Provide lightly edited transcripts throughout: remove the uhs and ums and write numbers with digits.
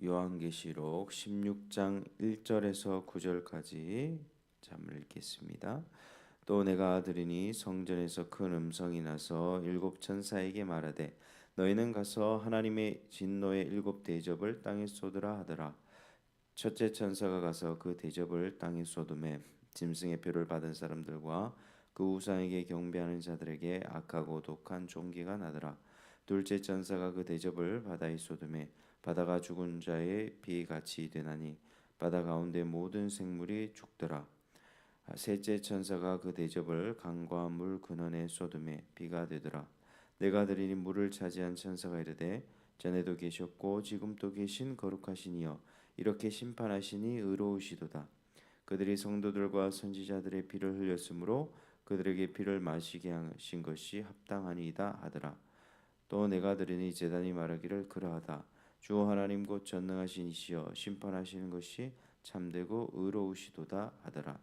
요한계시록 16장 1절에서 9절까지 잠을 읽겠습니다. 또 내가 들으니 성전에서 큰 음성이 나서 일곱 천사에게 말하되 너희는 가서 하나님의 진노의 일곱 대접을 땅에 쏟으라 하더라. 첫째 천사가 가서 그 대접을 땅에 쏟음에 짐승의 표를 받은 사람들과 그 우상에게 경배하는 자들에게 악하고 독한 종기가 나더라. 둘째 천사가 그 대접을 바다에 쏟음에 바다가 죽은 자의 피같이 되나니 바다 가운데 모든 생물이 죽더라. 셋째 천사가 그 대접을 강과 물 근원에 쏟음에 비가 되더라. 내가 들으니 물을 차지한 천사가 이르되 전에도 계셨고 지금도 계신 거룩하신 이여 이렇게 심판하시니 의로우시도다. 그들이 성도들과 선지자들의 피를 흘렸으므로 그들에게 피를 마시게 하신 것이 합당하니이다 하더라. 또 내가 들으니 제단이 말하기를 그러하다. 주 하나님 곧 전능하신 이시여 심판하시는 것이 참되고 의로우시도다 하더라.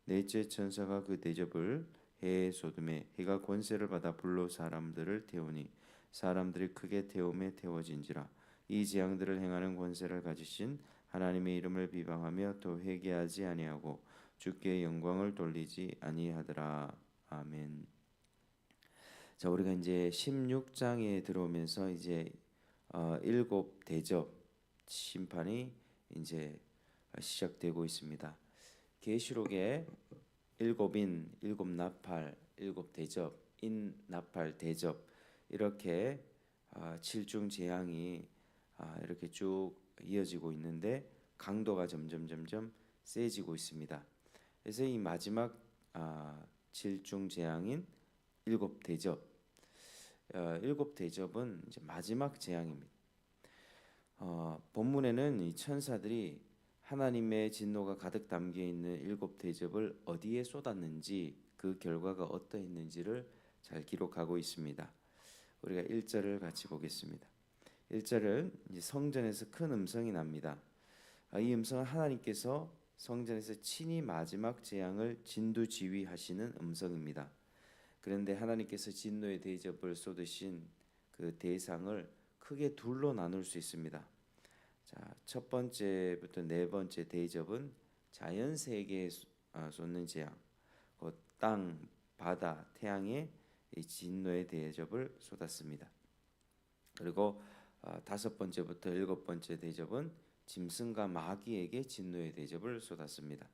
넷째 천사가 그 대접을 해에 쏟음에 해가 권세를 받아 불로 사람들을 태우니 사람들이 크게 태움에 태워진지라. 이 재앙들을 행하는 권세를 가지신 하나님의 이름을 비방하며 또 회개하지 아니하고 주께 영광을 돌리지 아니하더라. 아멘. 자, 우리가 이제 16장에 들어오면서 이제 일곱 대접 심판이 이제 시작되고 있습니다. 계시록에 일곱인, 일곱 나팔, 일곱 대접, 인 나팔 대접 이렇게 칠중 재앙이 이렇게 쭉 이어지고 있는데 강도가 점점 세지고 있습니다. 그래서 이 마지막 칠중 재앙인 일곱 대접, 일곱 대접은 이제 마지막 재앙입니다. 본문에는 이 천사들이 하나님의 진노가 가득 담겨 있는 일곱 대접을 어디에 쏟았는지 그 결과가 어떠했는지를 잘 기록하고 있습니다. 우리가 1절을 같이 보겠습니다. 1절은 이제 성전에서 큰 음성이 납니다. 이 음성은 하나님께서 성전에서 친히 마지막 재앙을 진두지휘하시는 음성입니다. 그런데 하나님께서 진노의 대접을 쏟으신 그 대상을 크게 둘로 나눌 수 있습니다. 자, 첫 번째부터 네 번째 대접은 자연 세계에 쏟는 재앙, 곧 땅, 바다, 태양에 이 진노의 대접을 쏟았습니다. 그리고 다섯 번째부터 일곱 번째 대접은 짐승과 마귀에게 진노의 대접을 쏟았습니다.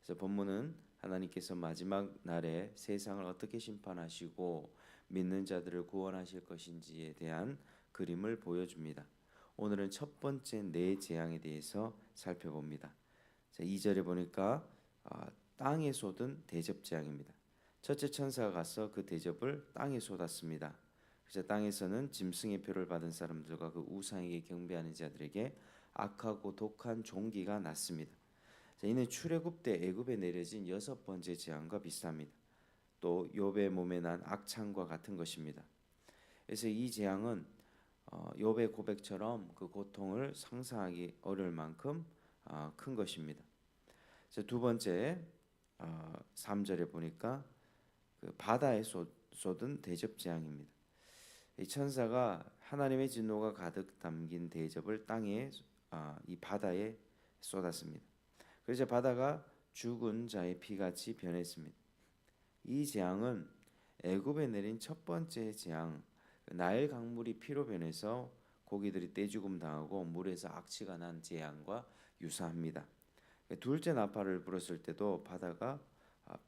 그래서 본문은 하나님께서 마지막 날에 세상을 어떻게 심판하시고 믿는 자들을 구원하실 것인지에 대한 그림을 보여줍니다. 오늘은 첫 번째 네 재앙에 대해서 살펴봅니다. 자, 2절에 보니까 땅에 쏟은 대접 재앙입니다. 첫째 천사가 가서 그 대접을 땅에 쏟았습니다. 그래서 땅에서는 짐승의 표를 받은 사람들과 그 우상에게 경배하는 자들에게 악하고 독한 종기가 났습니다. 자, 이는 출애굽 때 애굽에 내려진 여섯 번째 재앙과 비슷합니다. 또 욥의 몸에 난 악창과 같은 것입니다. 그래서 이 재앙은 욥의 고백처럼 그 고통을 상상하기 어려울 만큼 큰 것입니다. 자, 두 번째 3절에 보니까 그 바다에 쏟은 대접 재앙입니다. 이 천사가 하나님의 진노가 가득 담긴 대접을 땅에 이 바다에 쏟았습니다. 그래서 바다가 죽은 자의 피같이 변했습니다. 이 재앙은 애굽에 내린 첫 번째 재앙, 나일 강물이 피로 변해서 고기들이 떼죽음 당하고 물에서 악취가 난 재앙과 유사합니다. 둘째 나팔을 불었을 때도 바다가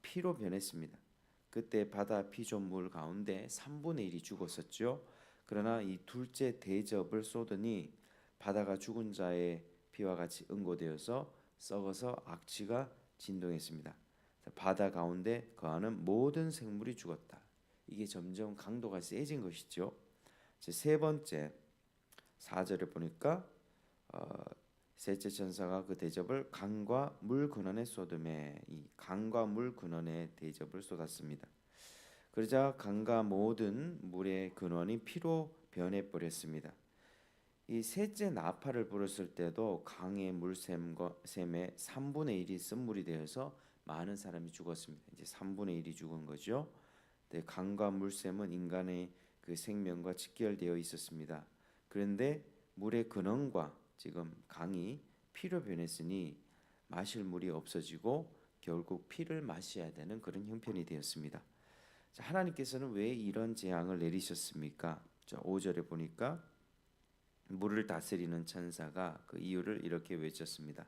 피로 변했습니다. 그때 바다 피조물 가운데 3분의 1이 죽었었죠. 그러나 이 둘째 대접을 쏟으니 바다가 죽은 자의 피와 같이 응고되어서 썩어서 악취가 진동했습니다. 바다 가운데 거하는 모든 생물이 죽었다. 이게 점점 강도가 세진 것이죠. 세 번째 4절에 보니까 셋째 천사가 그 대접을 강과 물 근원에 쏟음에 이 강과 물 근원에 대접을 쏟았습니다. 그러자 강과 모든 물의 근원이 피로 변해 버렸습니다. 이 셋째 나팔을 불었을 때도 강의 물샘의 3분의 1이 쓴물이 되어서 많은 사람이 죽었습니다. 이제 3분의 1이 죽은 거죠. 강과 물샘은 인간의 그 생명과 직결되어 있었습니다. 그런데 물의 근원과 지금 강이 피로 변했으니 마실 물이 없어지고 결국 피를 마셔야 되는 그런 형편이 되었습니다. 자, 하나님께서는 왜 이런 재앙을 내리셨습니까? 자, 5절에 보니까 물을 다스리는 천사가 그 이유를 이렇게 외쳤습니다.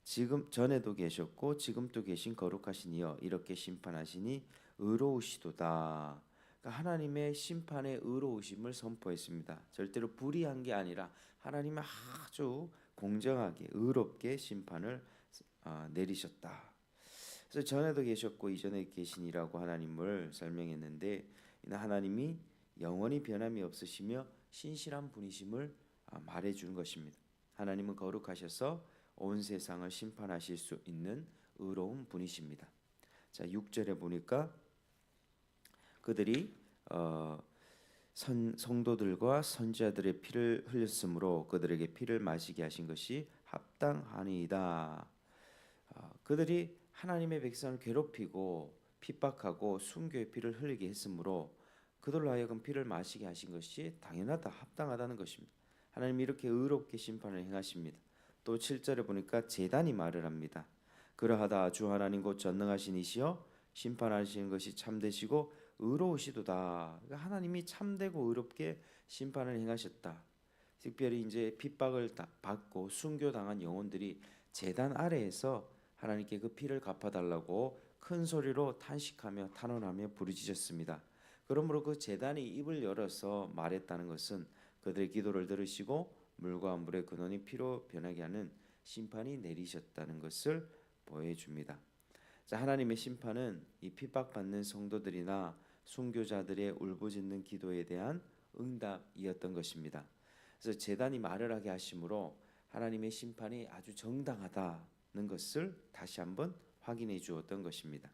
지금 전에도 계셨고 지금도 계신 거룩하신 이여 이렇게 심판하시니 의로우시도다. 그러니까 하나님의 심판의 의로우심을 선포했습니다. 절대로 불의한 게 아니라 하나님은 아주 공정하게 의롭게 심판을 내리셨다. 그래서 전에도 계셨고 이전에 계시니라고 하나님을 설명했는데 하나님이 영원히 변함이 없으시며 신실한 분이심을 말해주는 것입니다. 하나님은 거룩하셔서 온 세상을 심판하실 수 있는 의로운 분이십니다. 자, 6절에 보니까 그들이 성도들과 선지자들의 피를 흘렸으므로 그들에게 피를 마시게 하신 것이 합당하니이다. 그들이 하나님의 백성을 괴롭히고 핍박하고 순교의 피를 흘리게 했으므로 그들로 하여금 피를 마시게 하신 것이 당연하다, 합당하다는 것입니다. 하나님이 이렇게 의롭게 심판을 행하십니다. 또 7절에 보니까 제단이 말을 합니다. 그러하다 주 하나님 곧 전능하신 이시여 심판하시는 것이 참되시고 의로우시도다. 그러니까 하나님이 참되고 의롭게 심판을 행하셨다. 특별히 이제 핍박을 받고 순교당한 영혼들이 제단 아래에서 하나님께 그 피를 갚아달라고 큰 소리로 탄식하며 탄원하며 부르짖었습니다. 그러므로 그 제단이 입을 열어서 말했다는 것은 그들의 기도를 들으시고 물과 물의 근원이 피로 변하게 하는 심판이 내리셨다는 것을 보여줍니다. 자, 하나님의 심판은 이 핍박받는 성도들이나 순교자들의 울부짖는 기도에 대한 응답이었던 것입니다. 그래서 제단이 말을 하게 하심으로 하나님의 심판이 아주 정당하다는 것을 다시 한번 확인해 주었던 것입니다.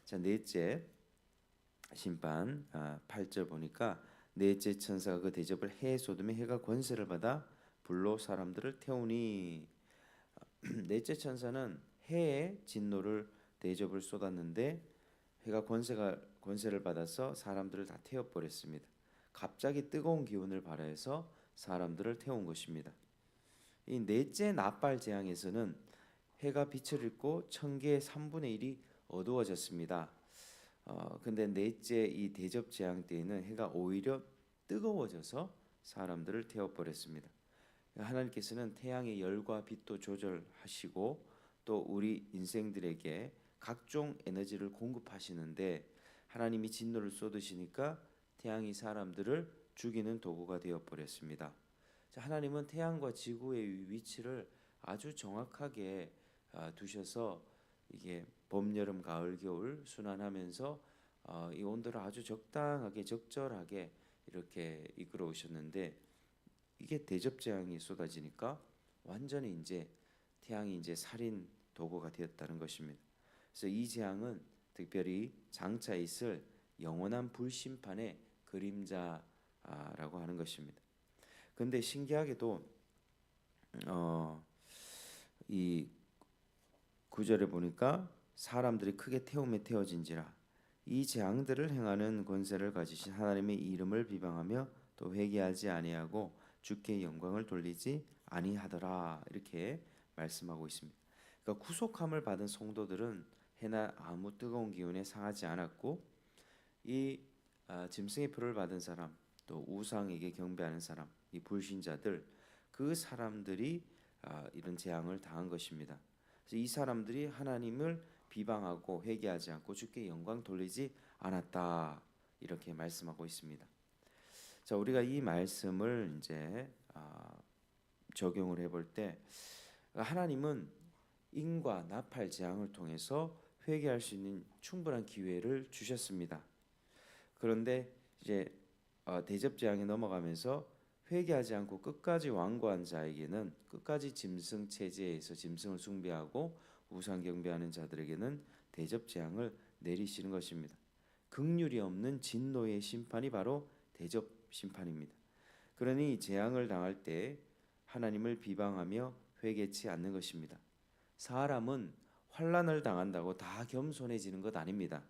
자, 넷째 심판 8절 보니까 넷째 천사가 그 대접을 해 쏟으며 해가 권세를 받아 불로 사람들을 태우니 넷째 천사는 해의 진노를 대접을 쏟았는데 해가 권세를 받아서 사람들을 다 태워 버렸습니다. 갑자기 뜨거운 기운을 발하여서 사람들을 태운 것입니다. 이 넷째 나팔 재앙에서는 해가 빛을 잃고 천계의 3분의 1이 어두워졌습니다. 근데 넷째 이 대접 재앙 때에는 해가 오히려 뜨거워져서 사람들을 태워 버렸습니다. 하나님께서는 태양의 열과 빛도 조절하시고 또 우리 인생들에게 각종 에너지를 공급하시는데 하나님이 진노를 쏟으시니까 태양이 사람들을 죽이는 도구가 되어 버렸습니다. 하나님은 태양과 지구의 위치를 아주 정확하게 두셔서 이게 봄, 여름, 가을, 겨울 순환하면서 이 온도를 아주 적당하게 적절하게 이렇게 이끌어 오셨는데 이게 대접 재앙이 쏟아지니까 완전히 이제 태양이 이제 살인 도구가 되었다는 것입니다. 그래서 이 재앙은 특별히 장차 있을 영원한 불심판의 그림자라고 하는 것입니다. 그런데 신기하게도 이 구절에 보니까 사람들이 크게 태움에 태워진지라 이 재앙들을 행하는 권세를 가지신 하나님의 이름을 비방하며 또 회개하지 아니하고 주께 영광을 돌리지 아니하더라 이렇게 말씀하고 있습니다. 그러니까 구속함을 받은 성도들은 해나 아무 뜨거운 기운에 상하지 않았고 이 짐승의 표를 받은 사람 또 우상에게 경배하는 사람 이 불신자들 그 사람들이 이런 재앙을 당한 것입니다. 그래서 이 사람들이 하나님을 비방하고 회개하지 않고 주께 영광 돌리지 않았다 이렇게 말씀하고 있습니다. 자, 우리가 이 말씀을 이제 적용을 해볼 때 하나님은 인과 나팔 재앙을 통해서 회개할 수 있는 충분한 기회를 주셨습니다. 그런데 이제 대접 재앙에 넘어가면서 회개하지 않고 끝까지 완고한 자에게는 끝까지 짐승 체제에서 짐승을 숭배하고 우상 경배하는 자들에게는 대접 재앙을 내리시는 것입니다. 긍휼이 없는 진노의 심판이 바로 대접 심판입니다. 그러니 재앙을 당할 때 하나님을 비방하며 회개치 않는 것입니다. 사람은 환난을 당한다고 다 겸손해지는 것 아닙니다.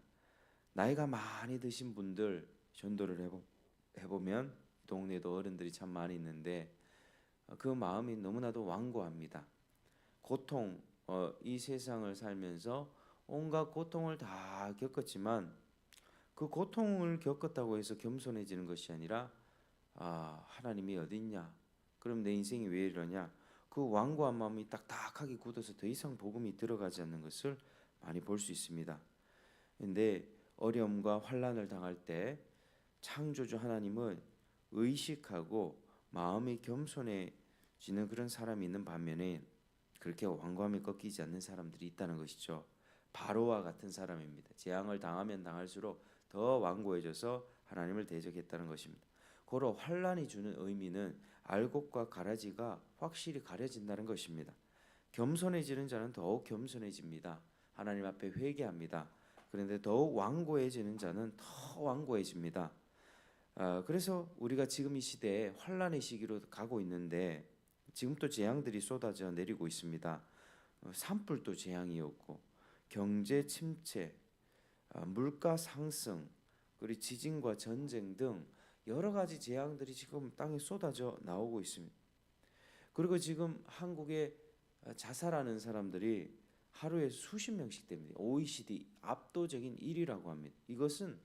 나이가 많이 드신 분들 전도를 해보면 동네도 어른들이 참 많이 있는데 그 마음이 너무나도 완고합니다. 고통, 이 세상을 살면서 온갖 고통을 다 겪었지만 그 고통을 겪었다고 해서 겸손해지는 것이 아니라 하나님이 어디 있냐? 그럼 내 인생이 왜 이러냐? 그 완고한 마음이 딱딱하게 굳어서 더 이상 복음이 들어가지 않는 것을 많이 볼 수 있습니다. 근데 어려움과 환난을 당할 때 창조주 하나님은 의식하고 마음이 겸손해지는 그런 사람이 있는 반면에 그렇게 완고함이 꺾이지 않는 사람들이 있다는 것이죠. 바로와 같은 사람입니다. 재앙을 당하면 당할수록 더 완고해져서 하나님을 대적했다는 것입니다. 고로 환난이 주는 의미는 알곡과 가라지가 확실히 가려진다는 것입니다. 겸손해지는 자는 더욱 겸손해집니다. 하나님 앞에 회개합니다. 그런데 더욱 완고해지는 자는 더 완고해집니다. 그래서 우리가 지금 이 시대에 환난의 시기로 가고 있는데 지금 또 재앙들이 쏟아져 내리고 있습니다. 산불도 재앙이었고 경제 침체, 물가 상승, 그리고 지진과 전쟁 등 여러 가지 재앙들이 지금 땅에 쏟아져 나오고 있습니다. 그리고 지금 한국에 자살하는 사람들이 하루에 수십 명씩 됩니다. OECD 압도적인 1위라고 합니다. 이것은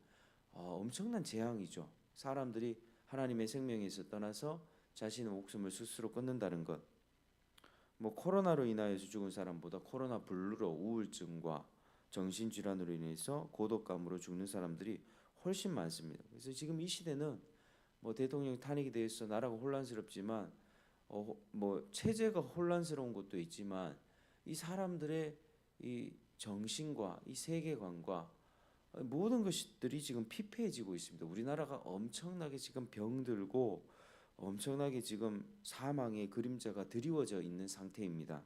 엄청난 재앙이죠. 사람들이 하나님의 생명에서 떠나서 자신의 목숨을 스스로 끊는다는 것. 코로나로 인하여서 죽은 사람보다 코로나 블루로 우울증과 정신질환으로 인해서 고독감으로 죽는 사람들이 훨씬 많습니다. 그래서 지금 이 시대는 대통령 탄핵에 대해서 나라가 혼란스럽지만 체제가 혼란스러운 것도 있지만 이 사람들의 이 정신과 이 세계관과 모든 것들이 지금 피폐해지고 있습니다. 우리나라가 엄청나게 지금 병들고 엄청나게 지금 사망의 그림자가 드리워져 있는 상태입니다.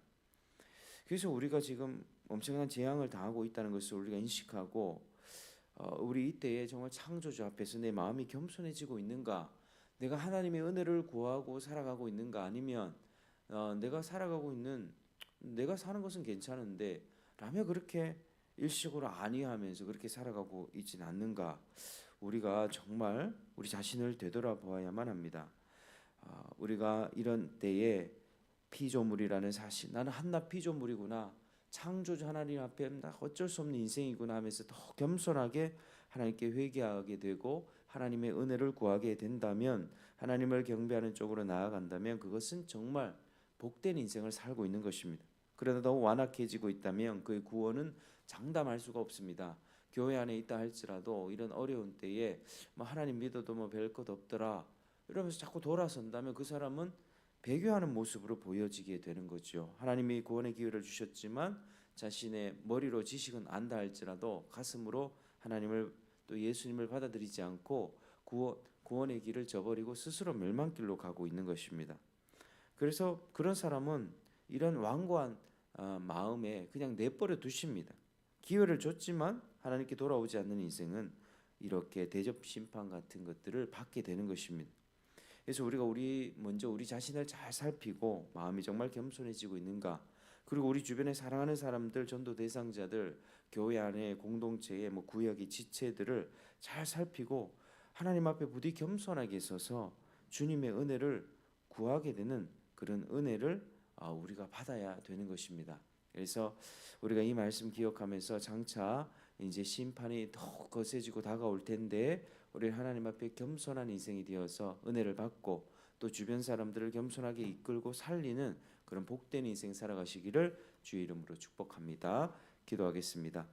그래서 우리가 지금 엄청난 재앙을 당하고 있다는 것을 우리가 인식하고 우리 이때에 정말 창조주 앞에서 내 마음이 겸손해지고 있는가? 내가 하나님의 은혜를 구하고 살아가고 있는가? 아니면 내가 사는 것은 괜찮은데 라며 그렇게 일식으로 안위하면서 그렇게 살아가고 있지는 않는가? 우리가 정말 우리 자신을 되돌아보아야만 합니다. 우리가 이런 때에 피조물이라는 사실, 나는 한낱 피조물이구나, 창조주 하나님 앞에 나 어쩔 수 없는 인생이구나 하면서 더 겸손하게 하나님께 회개하게 되고 하나님의 은혜를 구하게 된다면, 하나님을 경배하는 쪽으로 나아간다면 그것은 정말 복된 인생을 살고 있는 것입니다. 그러나 더 완악해지고 있다면 그의 구원은 장담할 수가 없습니다. 교회 안에 있다 할지라도 이런 어려운 때에 하나님 믿어도 별 것 없더라 이러면서 자꾸 돌아선다면 그 사람은 배교하는 모습으로 보여지게 되는 거죠. 하나님이 구원의 기회를 주셨지만 자신의 머리로 지식은 안다 할지라도 가슴으로 하나님을 또 예수님을 받아들이지 않고 구원의 길을 저버리고 스스로 멸망길로 가고 있는 것입니다. 그래서 그런 사람은 이런 완고한 마음에 그냥 내버려 두십니다. 기회를 줬지만 하나님께 돌아오지 않는 인생은 이렇게 대접 심판 같은 것들을 받게 되는 것입니다. 그래서 우리가 먼저 우리 자신을 잘 살피고 마음이 정말 겸손해지고 있는가, 그리고 우리 주변에 사랑하는 사람들, 전도 대상자들, 교회 안에 공동체의 구역의 지체들을 잘 살피고 하나님 앞에 부디 겸손하게 서서 주님의 은혜를 구하게 되는 그런 은혜를 우리가 받아야 되는 것입니다. 그래서 우리가 이 말씀 기억하면서 장차 이제 심판이 더 거세지고 다가올 텐데 우리 하나님 앞에 겸손한 인생이 되어서 은혜를 받고 또 주변 사람들을 겸손하게 이끌고 살리는 그런 복된 인생 살아가시기를 주의 이름으로 축복합니다. 기도하겠습니다.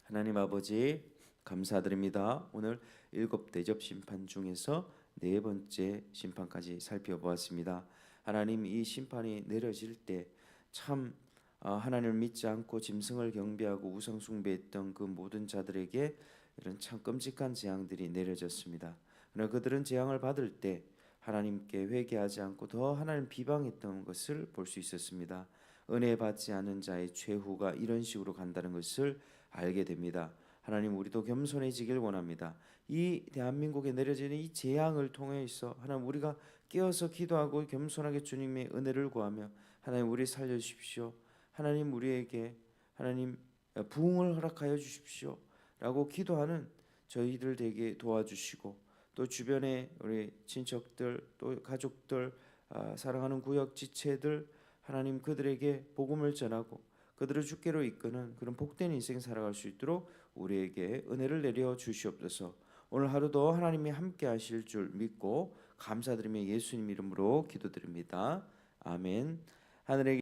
하나님 아버지 감사드립니다. 오늘 7 대접 심판 중에서 4번째 심판까지 살펴보았습니다. 하나님, 이 심판이 내려질 때 참 하나님을 믿지 않고 짐승을 경배하고 우상 숭배했던 그 모든 자들에게 이런 참 끔찍한 재앙들이 내려졌습니다. 그러나 그들은 재앙을 받을 때 하나님께 회개하지 않고 더 하나님 비방했던 것을 볼 수 있었습니다. 은혜 받지 않은 자의 최후가 이런 식으로 간다는 것을 알게 됩니다. 하나님, 우리도 겸손해지길 원합니다. 이 대한민국에 내려지는 이 재앙을 통해서 하나님, 우리가 깨어서 기도하고 겸손하게 주님의 은혜를 구하며 하나님, 우리 살려주십시오. 하나님, 우리에게 하나님 부흥을 허락하여 주십시오 라고 기도하는 저희들 되게 도와주시고, 또 주변에 우리 친척들 또 가족들 사랑하는 구역 지체들 하나님 그들에게 복음을 전하고 그들을 주께로 이끄는 그런 복된 인생 살아갈 수 있도록 우리에게 은혜를 내려 주시옵소서. 오늘 하루도 하나님이 함께 하실 줄 믿고 감사드리며 예수님 이름으로 기도드립니다. 아멘. 하늘에